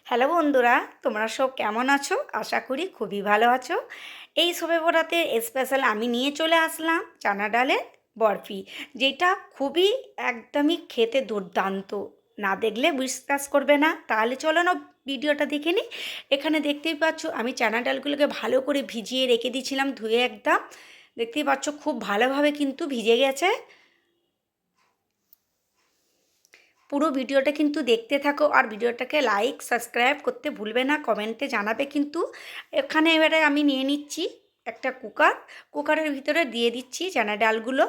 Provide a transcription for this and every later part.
Hello বন্ধুরা, তোমরা সব কেমন আছো? আশা করি খুবই ভালো আছো। এই শবে বরাতে স্পেশাল আমি নিয়ে চলে আসলাম চানা ডালের বরফি, যেটা খুবই একদমই খেতে দুর্দান্ত। না দেখলে বিশ্বাস করবে না, তাহলে চলো না ভিডিওটা দেখে নিই। এখানে দেখতেই পাচ্ছ আমি চানা ডালগুলোকে ভালো করে ভিজিয়ে রেখে দিয়েছিলাম, ধুয়ে একদম। দেখতেই পাচ্ছ খুব ভালোভাবে কিন্তু ভিজে গেছে। পুরো ভিডিওটা কিন্তু দেখতে থাকো, আর ভিডিওটাকে লাইক সাবস্ক্রাইব করতে ভুলবে না, কমেন্টে জানাবে কিন্তু। এখানে এবারে আমি নিয়ে নিচ্ছি একটা কুকারের ভিতরে দিয়ে দিচ্ছি চানা ডালগুলো।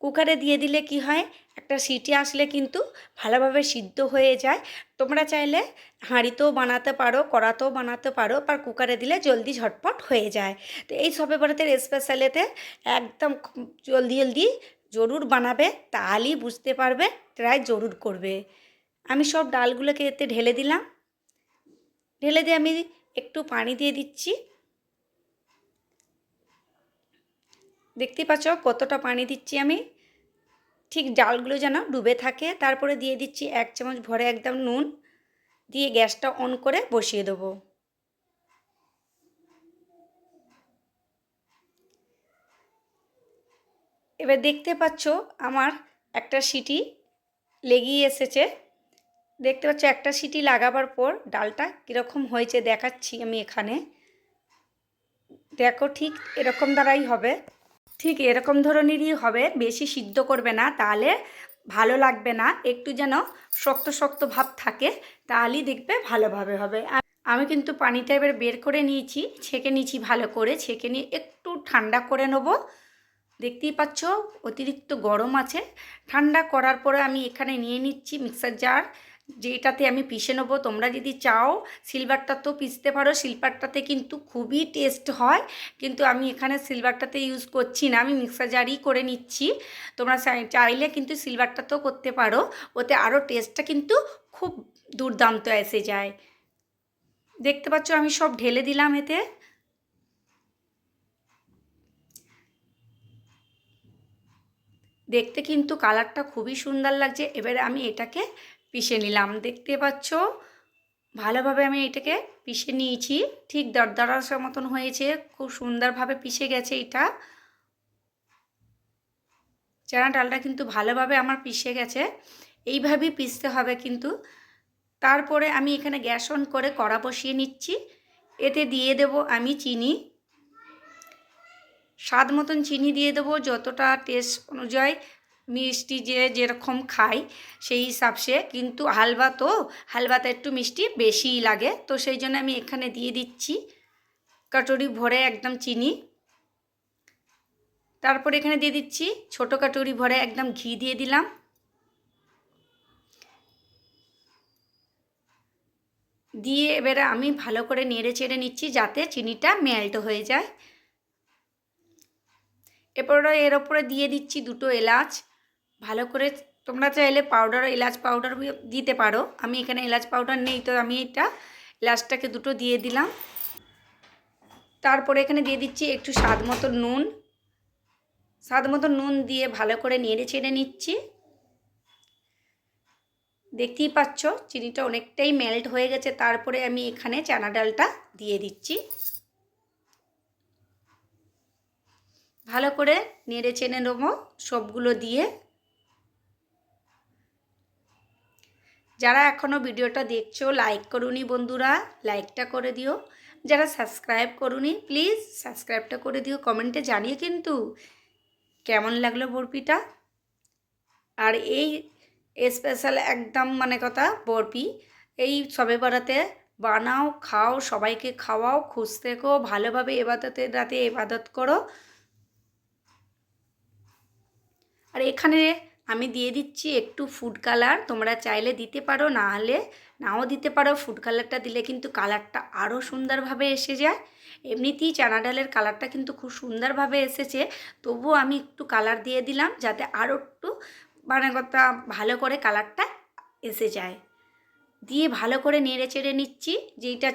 কুকারে দিয়ে দিলে কি হয়, একটা সিটি আসলে কিন্তু ভালোভাবে সিদ্ধ হয়ে যায়। তোমরা চাইলে হাঁড়িতেও বানাতে পারো, কড়াতেও বানাতে পারো, আর কুকারে দিলে জলদি ঝটপট হয়ে যায়। তো এই শবে বরাতের স্পেশালেতে একদম জলদি জলদি জরুর বানাবে, তাহলেই বুঝতে পারবে, ট্রাই জরুর করবে। আমি সব ডালগুলোকে এতে ঢেলে দিলাম। ঢেলে দিয়ে আমি একটু পানি দিয়ে দিচ্ছি। দেখতে পাচ্ছ কতটা পানি দিচ্ছি আমি, ঠিক ডালগুলো যেন ডুবে থাকে। তারপরে দিয়ে দিচ্ছি 1 চামচ ভরে একদম নুন, দিয়ে গ্যাসটা অন করে বসিয়ে দেবো। এবার দেখতে পাচ্ছ আমার একটা সিটি লেগেই এসেছে। দেখতে পাচ্ছ একটা সিটি লাগাবার পর ডালটা কীরকম হয়েছে দেখাচ্ছি আমি এখানে। দেখো ঠিক এরকম দ্বারাই হবে, ঠিক এরকম ধরনেরই হবে, বেশি সিদ্ধ করবে না, তাহলে ভালো লাগবে না। একটু যেন শক্ত শক্ত ভাব থাকে, তাহলেই দেখবে ভালোভাবে হবে। আর আমি কিন্তু পানিটা এবার বের করে নিয়েছি, ছেঁকে নিয়েছি, ভালো করে ছেঁকে নিয়ে একটু ঠান্ডা করে নেব। দেখতেই পাচ্ছ অতিরিক্ত গরম আছে। ঠান্ডা করার পরে আমি এখানে নিয়ে নিচ্ছি মিক্সার জার, যেটাতে আমি পিষে নেবো। তোমরা যদি চাও সিলভারটাতেও পিষতে পারো, সিলভারটাতে কিন্তু খুবই টেস্ট হয়, কিন্তু আমি এখানে সিলভারটাতে ইউজ করছি না, আমি মিক্সার জারই করে নিচ্ছি। তোমরা চাইলে কিন্তু সিলভারটাতেও করতে পারো, ওতে আরও টেস্টটা কিন্তু খুব দুর্দান্ত এসে যায়। দেখতে পাচ্ছ আমি সব ঢেলে দিলাম এতে। দেখতে কিন্তু কালারটা খুবই সুন্দর লাগছে। এবারে আমি এটাকে পিষে নিলাম। দেখতে পাচ্ছ ভালোভাবে আমি এটাকে পিষে নিয়েছি, ঠিক দরদরার মতন হয়েছে, খুব সুন্দরভাবে পিষে গেছে এটা। চানা ডালটা কিন্তু ভালোভাবে আমার পিষে গেছে, এইভাবেই পিষতে হবে কিন্তু। তারপরে আমি এখানে গ্যাস অন করে কড়া বসিয়ে নিচ্ছি। এতে দিয়ে দেব আমি চিনি, স্বাদ মতন চিনি দিয়ে দেবো, যতটা টেস্ট অনুযায়ী মিষ্টি যে যেরকম খাই সেই হিসাবসে। কিন্তু হালবাতে একটু মিষ্টি বেশিই লাগে, তো সেই জন্য আমি এখানে দিয়ে দিচ্ছি কাটুরি ভরে একদম চিনি। তারপরে এখানে দিয়ে দিচ্ছি ছোটো কাটুরি ভরে একদম ঘি দিয়ে দিলাম। দিয়ে এবারে আমি ভালো করে নেড়ে চেড়ে নিচ্ছি, যাতে চিনিটা মেল্ট হয়ে যায়। এরপরে এর ওপরে দিয়ে দিচ্ছি 2টো এলাচ, ভালো করে। তোমরা চাইলে পাউডার, এলাচ পাউডার দিতে পারো, আমি এখানে এলাচ পাউডার নেই, তো আমি এটা এলাচটাকে 2টো দিয়ে দিলাম। তারপরে এখানে দিয়ে দিচ্ছি একটু স্বাদ মতো নুন। স্বাদ মতো নুন দিয়ে ভালো করে নেড়ে চেড়ে নিচ্ছি। দেখতেই পাচ্ছ চিনিটা অনেকটাই মেল্ট হয়ে গেছে। তারপরে আমি এখানে চানা ডালটা দিয়ে দিচ্ছি, ভালো করে নেড়ে চেড়ে নেবো সবগুলো দিয়ে। যারা এখনও ভিডিওটা দেখছো লাইক করুনি বন্ধুরা, লাইকটা করে দিও। যারা সাবস্ক্রাইব করুনি প্লিজ সাবস্ক্রাইবটা করে দিও, কমেন্টে জানিয়ে কিন্তু কেমন লাগলো বরফিটা। আর এই স্পেশাল একদম মানে কথা বরফি এই শবে বরাতে বানাও, খাও, সবাইকে খাওয়াও, খুশ থেকো, ভালোভাবে এবাদতের রাতে এবাদত করো। আর এখানে আমি দিয়ে দিচ্ছি একটু ফুড কালার, তোমরা চাইলে দিতে পারো, না হলে নাও দিতে পারো। ফুড কালারটা দিলে কিন্তু কালারটা আরও সুন্দরভাবে এসে যায়। এমনিতেই চানা ডালের কালারটা কিন্তু খুব সুন্দরভাবে এসেছে, তবুও আমি একটু কালার দিয়ে দিলাম, যাতে আরও একটু মানে কথা ভালো করে কালারটা এসে যায়। দিয়ে ভালো করে নেড়ে চেড়ে নিচ্ছি, যেইটা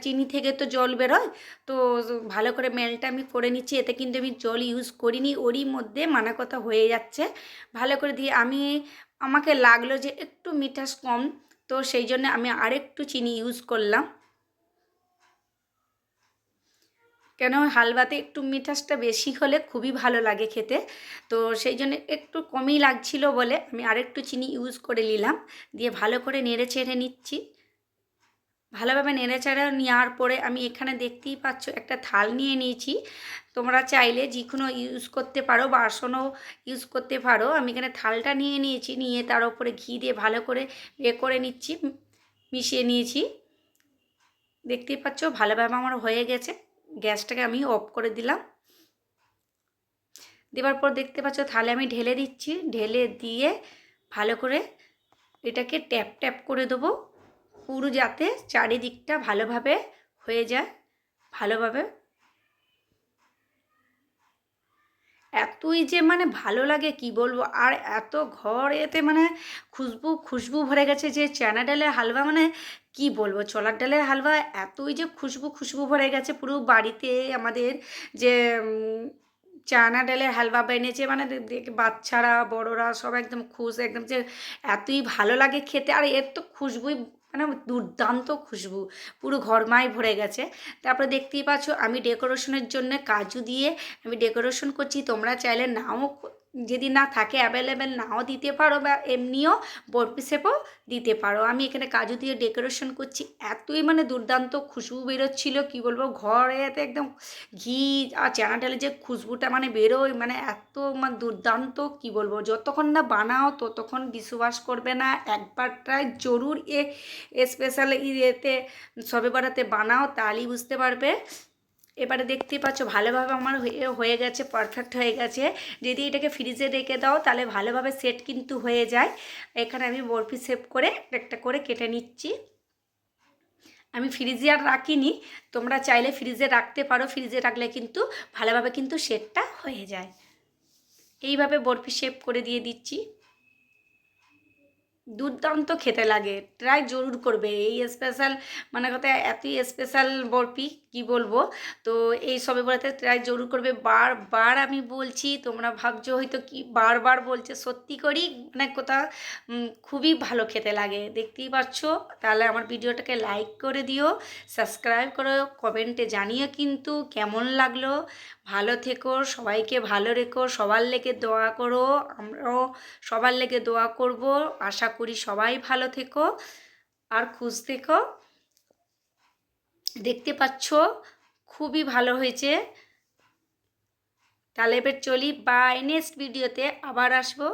চিনি থেকে তো জল বেরোয়, তো ভালো করে মেলটা আমি করে নিচ্ছি। এতে কিন্তু আমি জল ইউজ করিনি, ওরই মধ্যে মানে কথা হয়ে যাচ্ছে। ভালো করে দিয়ে আমাকে লাগলো যে একটু মিঠাস কম, তো তো সেই জন্য আমি আরেকটু চিনি ইউজ করলাম, কেন হালুয়াতে একটু মিঠাসটা বেশি হলে খুবই ভালো লাগে খেতে। তো সেই জন্য একটু কমই লাগছিল বলে আমি আরেকটু চিনি ইউজ করে নিলাম, দিয়ে ভালো করে নেড়ে চেড়ে নিচ্ছি। ভালোভাবে নেড়েচেড়ে নেওয়ার পরে আমি এখানে দেখতেই পাচ্ছ একটা থাল নিয়ে নিয়েছি। তোমরা চাইলে যে কোনো ইউজ করতে পারো, বাসনও ইউজ করতে পারো। আমি এখানে থালটা নিয়ে নিয়েছি, নিয়ে তার উপরে ঘি দিয়ে ভালো করে করে নিচ্ছি, মিশিয়ে নিয়েছি। দেখতেই পাচ্ছ ভালোভাবে আমার হয়ে গেছে। গ্যাসটাকে আমি অফ করে দিলাম। দেওয়ার পর দেখতে পাচ্ছ থালে আমি ঢেলে দিচ্ছি, ঢেলে দিয়ে ভালো করে এটাকে ট্যাপ ট্যাপ করে দেবো, পুরো যাতে চারিদিকটা ভালোভাবে হয়ে যায়। ভালোভাবে এতই যে মানে ভালো লাগে কি বলবো, আর এত ঘর এতে মানে খুশবু খুশবু ভরে গেছে যে চানা ডালের হালুয়া, মানে কি বলবো, ছোলার ডালের হালুয়া এতই যে খুশবু খুশবু ভরে গেছে পুরো বাড়িতে। আমাদের যে চানা ডালের হালুয়া বেনেছে, মানে বাচ্চারা বড়রা সব একদম খুশ, একদম যে এতই ভালো লাগে খেতে। আর এর তো খুশবুই মানে দুর্দান্ত খুশবু, পুরো ঘরমাই ভরে গেছে। তারপরে দেখতেই পাচ্ছ আমি ডেকোরেশনের জন্য কাজু দিয়ে আমি ডেকোরেশন করছি। তোমরা চাইলে নাও, যদি না থাকে অ্যাভেলেবেল নাও দিতে পারো, বা এমনিও বরফি শেপও দিতে পারো। আমি এখানে কাজু দিয়ে ডেকোরেশন করছি, এতই মানে দুর্দান্ত খুশবু বেরোচ্ছিল কি বলবো, ঘরেতে একদম ঘি আর চানা ডালের যে খুশবুটা মানে বেরোয়, মানে এত মানে দুর্দান্ত কি বলবো। যতক্ষণ না বানাও ততক্ষণ বিশ্বাস করবে না, একবার ট্রাই জরুর স্পেশাল ইয়েতে সবে বরাতে বানাও, তাহলেই বুঝতে পারবে। এবারে দেখতেই পাচ্ছ ভালোভাবে আমার হয়ে গেছে, পারফেক্ট হয়ে গেছে। যদি এটাকে ফ্রিজে রেখে দাও তাহলে ভালোভাবে সেট কিন্তু হয়ে যায়। এখানে আমি বরফি শেপ করে একটা করে কেটে নিচ্ছি। আমি ফ্রিজে আর রাখিনি, তোমরা চাইলে ফ্রিজে রাখতে পারো, ফ্রিজে রাখলে কিন্তু ভালোভাবে কিন্তু সেটটা হয়ে যায়। এইভাবে বরফি শেপ করে দিয়ে দিচ্ছি। দুর্দান্ত খেতে লাগে, ট্রাই জরুর করবে এই স্পেশাল, মানে কথা এতই স্পেশাল বরফি কি বলবো। তো এই সবে বরাতে ট্রাই জরুর করবে, বারবার আমি বলছি, তোমরা ভাবছো হয়তো কি বারবার বলছে, সত্যি করি মানে কথা খুবই ভালো খেতে লাগে, দেখতেই পাচ্ছ। তাহলে আমার ভিডিওটাকে লাইক করে দিও, সাবস্ক্রাইব করো, কমেন্টে জানিও কিন্তু কেমন লাগলো। ভালো থেকো, সবাইকে ভালো রেখো, সবার লেগে দোয়া করো, আমরাও সবার লেগে দোয়া করব। আশা করি সবাই ভালো থেকো আর খুশ থেকো। দেখতে পাচ্ছ খুবই ভালো হয়েছে। তাহলে এবার চলি, বাই, নেক্সট ভিডিওতে আবার আসবো।